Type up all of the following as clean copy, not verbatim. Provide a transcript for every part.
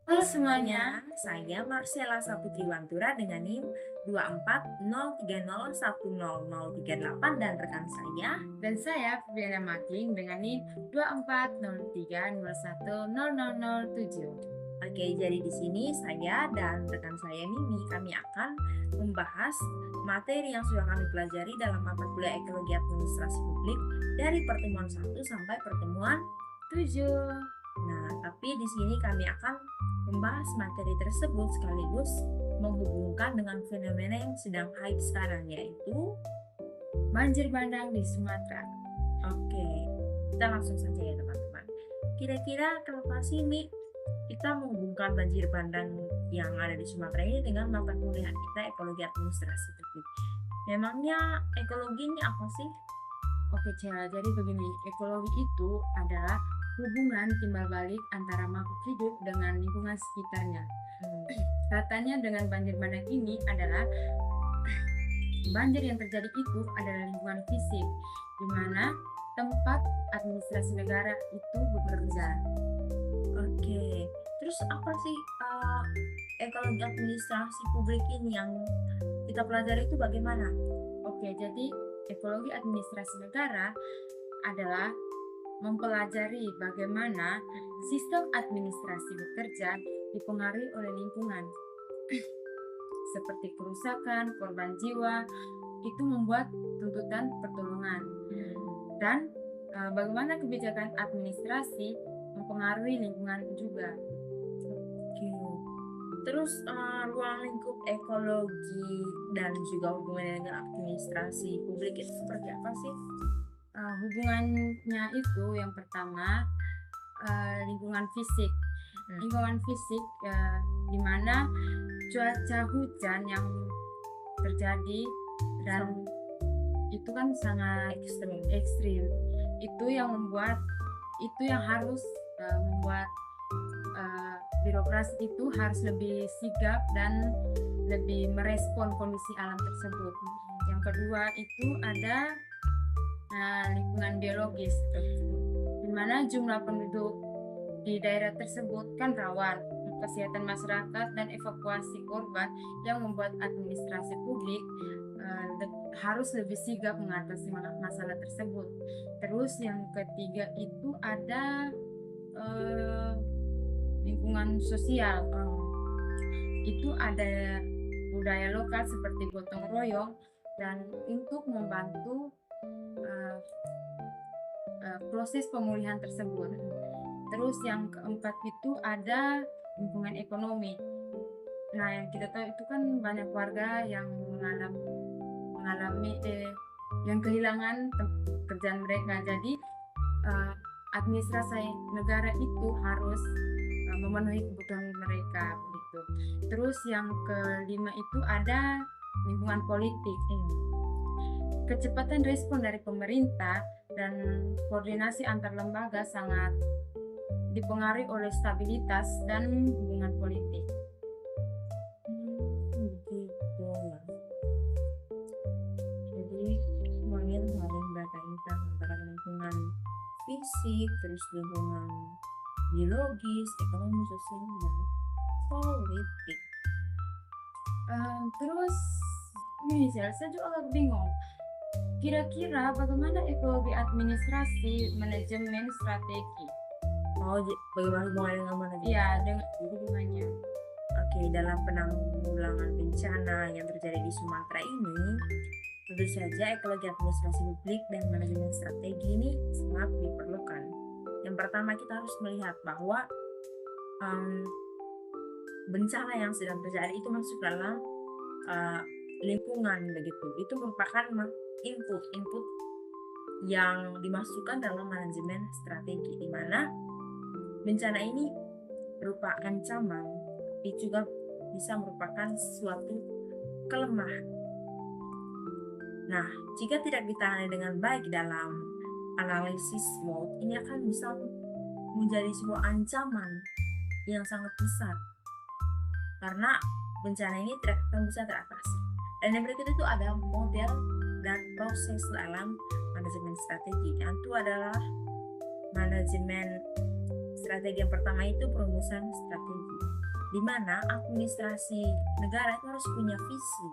Halo semuanya, Saya Marcella Saputri Wantura dengan NIM 240301038 dan rekan saya. dan saya Febriana Making dengan NIM 2403010007. Oke, jadi di sini saya dan rekan saya Mimi kami akan membahas materi yang sudah kami pelajari dalam mata kuliah Ekologi Administrasi Publik dari pertemuan 1 sampai pertemuan 7. Nah, tapi di sini kami akan membahas materi tersebut sekaligus menghubungkan dengan fenomena yang sedang hype sekarang, yaitu Banjir bandang di Sumatera. oke, kita langsung saja ya teman-teman. Kira-kira kenapa sih Mi kita menghubungkan banjir bandang yang ada di Sumatera ini dengan mata kuliah kita Ekologi Administrasi Publik? Memangnya ekologi ini apa sih? Oke Cel, jadi begini, ekologi itu adalah hubungan timbal balik antara makhluk hidup dengan lingkungan sekitarnya. Katanya dengan banjir bandang ini adalah banjir yang terjadi itu adalah lingkungan fisik, di mana tempat administrasi negara itu bekerja. Oke, terus apa sih ekologi administrasi publik ini yang kita pelajari itu bagaimana? Oke, jadi ekologi administrasi negara adalah mempelajari bagaimana sistem administrasi bekerja dipengaruhi oleh lingkungan. Seperti kerusakan, korban jiwa, itu membuat tuntutan pertolongan. Dan bagaimana kebijakan administrasi mempengaruhi lingkungan juga. Oke. Terus ruang lingkup ekologi dan juga hubungannya dengan administrasi publik itu seperti apa sih? Hubungannya itu yang pertama lingkungan fisik. Lingkungan fisik di mana cuaca hujan yang terjadi dan itu kan sangat ekstrim. Itu yang harus membuat birokrasi itu harus lebih sigap dan lebih merespon kondisi alam tersebut. Yang kedua itu ada lingkungan biologis, di mana jumlah penduduk di daerah tersebut kan rawan, kesehatan masyarakat dan evakuasi korban yang membuat administrasi publik harus lebih sigap mengatasi masalah tersebut. Terus yang ketiga itu ada lingkungan sosial. Itu ada budaya lokal seperti gotong royong dan untuk membantu proses pemulihan tersebut. Terus yang keempat itu ada lingkungan ekonomi. Nah, yang kita tahu itu kan banyak warga yang mengalami yang kehilangan pekerjaan mereka. Jadi administrasi negara itu harus memenuhi kebutuhan mereka begitu. Terus yang kelima itu ada lingkungan politik. Kecepatan respon dari pemerintah dan koordinasi antar lembaga sangat dipengaruhi oleh stabilitas dan hubungan politik. Begitu ya. Jadi semuanya itu saling berkaitan antara lingkungan fisik, terus lingkungan biologis, ekonomi, sosial, dan politik. Terus ini saya juga agak bingung. Kira-kira bagaimana ekologi administrasi manajemen strategi? Bagaimana hubungannya dengan mana? Iya, dengan hubungannya. Oke, dalam penanggulangan bencana yang terjadi di Sumatera ini, tentu saja ekologi administrasi publik dan manajemen strategi ini sangat diperlukan. Yang pertama kita harus melihat bahwa bencana yang sedang terjadi itu masuk dalam lingkungan begitu. Itu merupakan input yang dimasukkan dalam manajemen strategi, di mana bencana ini berupa ancaman, tapi juga bisa merupakan suatu kelemahan. Nah, jika tidak ditangani dengan baik dalam analisis SWOT, ini akan bisa menjadi sebuah ancaman yang sangat besar karena bencana ini tidak akan bisa teratasi. Dan yang berikut itu ada model dan proses dalam manajemen strategi. Yang itu adalah manajemen strategi yang pertama itu perumusan strategi. di mana administrasi negara itu harus punya visi.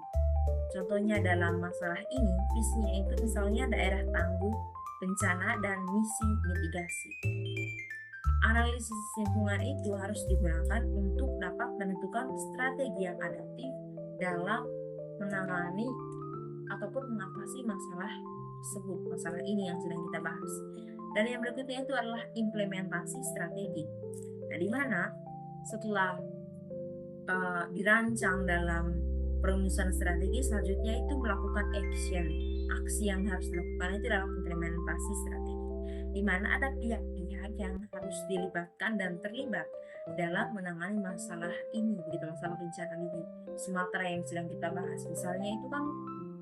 Contohnya dalam masalah ini, visinya itu misalnya daerah tangguh, bencana, dan misi mitigasi. Analisis lingkungan itu harus digunakan untuk dapat menentukan strategi yang adaptif dalam menangani ataupun mengatasi masalah tersebut, masalah ini yang sedang kita bahas. Dan yang berikutnya itu adalah implementasi strategi. Nah, di mana setelah dirancang dalam perumusan strategi, selanjutnya itu melakukan aksi yang harus dilakukan itu dalam implementasi strategi, di mana ada pihak-pihak yang harus dilibatkan dan terlibat dalam menangani masalah ini, begitu, masalah bencana di Sumatera yang sedang kita bahas. Misalnya itu kan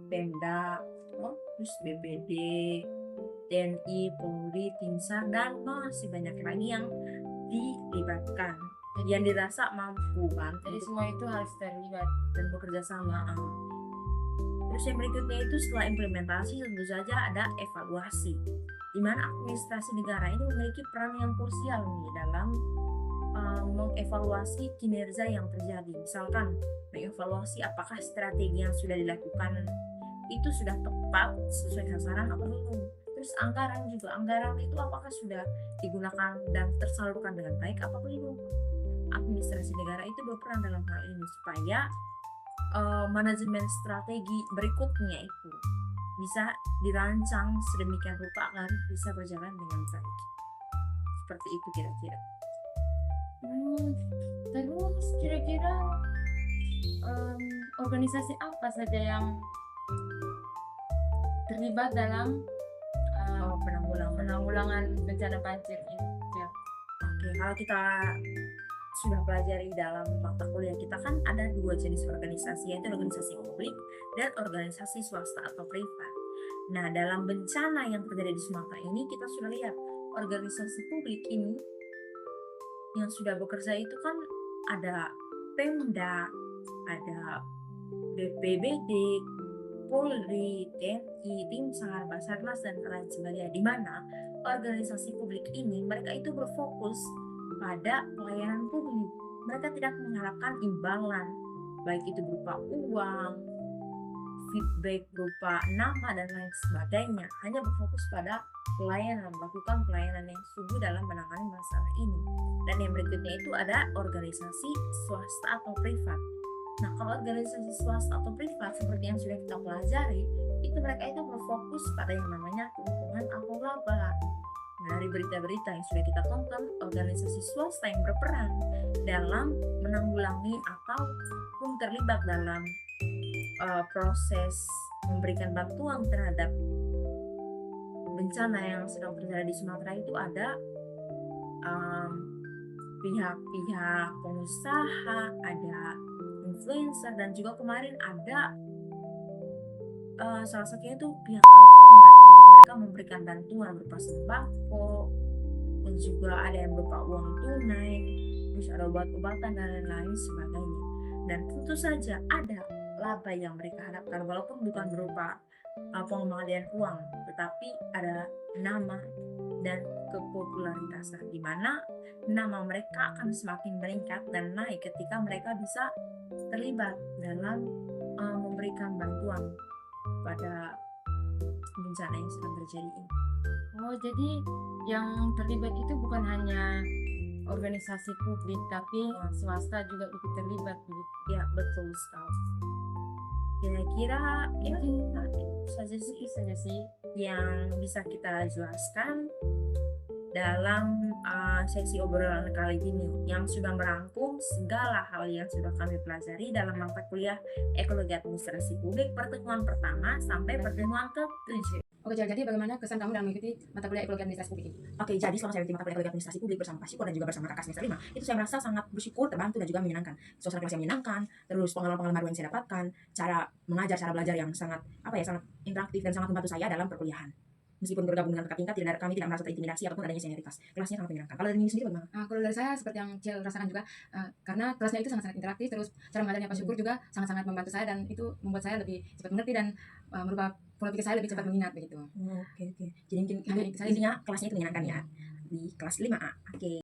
Pemda, terus BPD, TNI, Polri, Tim SAR, dan masih banyak lagi yang dilibatkan, yang dirasa mampu kan. Jadi semua itu harus terlibat dan bekerja sama. Terus yang berikutnya itu setelah implementasi tentu saja ada evaluasi, di mana administrasi negara ini memiliki peran yang krusial nih dalam mengevaluasi kinerja yang terjadi. Misalkan mengevaluasi apakah strategi yang sudah dilakukan itu sudah tepat, sesuai sasaran atau belum. Terus anggaran itu apakah sudah digunakan dan tersalurkan dengan baik apa belum. Administrasi negara itu berperan dalam hal ini supaya manajemen strategi berikutnya itu bisa dirancang sedemikian rupa agar bisa berjalan dengan baik. Seperti itu kira-kira. Terus kira-kira organisasi apa saja yang terlibat dalam penanggulangan bencana banjir ini? Ya. Oke, kalau kita sudah pelajari dalam mata kuliah kita kan ada dua jenis organisasi, yaitu organisasi publik dan organisasi swasta atau privat. Nah, dalam bencana yang terjadi di Sumatera ini kita sudah lihat organisasi publik ini yang sudah bekerja itu kan ada Pemda, ada BPBD, Polri, TNI, Tim SAR, Basarnas, dan lain sebagainya, di mana organisasi publik ini mereka itu berfokus pada pelayanan publik. Mereka tidak mengharapkan imbalan, baik itu berupa uang, feedback berupa nama, dan lain sebagainya. Hanya berfokus pada pelayanan, melakukan pelayanan yang sungguh dalam menangani masalah ini. Dan yang berikutnya itu ada organisasi swasta atau privat. Nah, kalau organisasi swasta atau privat seperti yang sudah kita pelajari, itu mereka itu berfokus pada yang namanya keuntungan atau laba. Dari berita-berita yang sudah kita tonton, organisasi swasta yang berperan dalam menanggulangi ataupun terlibat dalam proses memberikan bantuan terhadap bencana yang sedang terjadi di Sumatera itu ada pihak-pihak pengusaha, ada influencer, dan juga kemarin ada salah satunya itu pihak Alfamart. Mereka memberikan bantuan berupa sembako, dan juga ada yang berupa uang tunai, terus ada obat-obatan dan lain-lain sebagainya. Dan tentu saja ada laba yang mereka harapkan, walaupun bukan berupa pengembalian uang, tetapi ada nama dan kepopularitasan, di mana nama mereka akan semakin meningkat dan naik ketika mereka bisa terlibat dalam memberikan bantuan pada bencana yang sedang terjadi ini. Oh, jadi yang terlibat itu bukan hanya organisasi publik, tapi swasta juga ikut terlibat begitu. Ya, betul sekali. Kira-kira itu saja sih yang bisa kita jelaskan dalam sesi obrolan kali ini, yang sudah merangkum segala hal yang sudah kami pelajari dalam mata kuliah Ekologi Administrasi Publik pertemuan pertama sampai pertemuan ke-7. Oke, jadi bagaimana kesan kamu dalam mengikuti mata kuliah Ekologi Administrasi Publik ini? Oke, jadi selama saya mengikuti mata kuliah Ekologi Administrasi Publik bersama Pak Syukur dan juga bersama kakak semester 5, itu saya merasa sangat bersyukur, terbantu, dan juga menyenangkan. Suasana kelas yang menyenangkan, terus pengalaman-pengalaman baru yang saya dapatkan, cara mengajar, cara belajar yang sangat sangat interaktif dan sangat membantu saya dalam perkuliahan. Meskipun bergabung dengan kakak tingkat, kami tidak merasa terintimidasi ataupun adanya senioritas. Kelasnya sangat menyenangkan. Kalau dari Nini sendiri bagaimana? Kalau dari saya seperti yang Cil rasakan juga, karena kelasnya itu sangat-sangat interaktif, terus cara mengajarnya Pak Syukur juga sangat-sangat membantu saya, dan itu membuat saya lebih cepat mengerti dan merubah pola pikir saya lebih cepat mengingat begitu. Oke. Jadi mungkin intinya kelasnya itu menyenangkan ya di kelas 5A. Oke.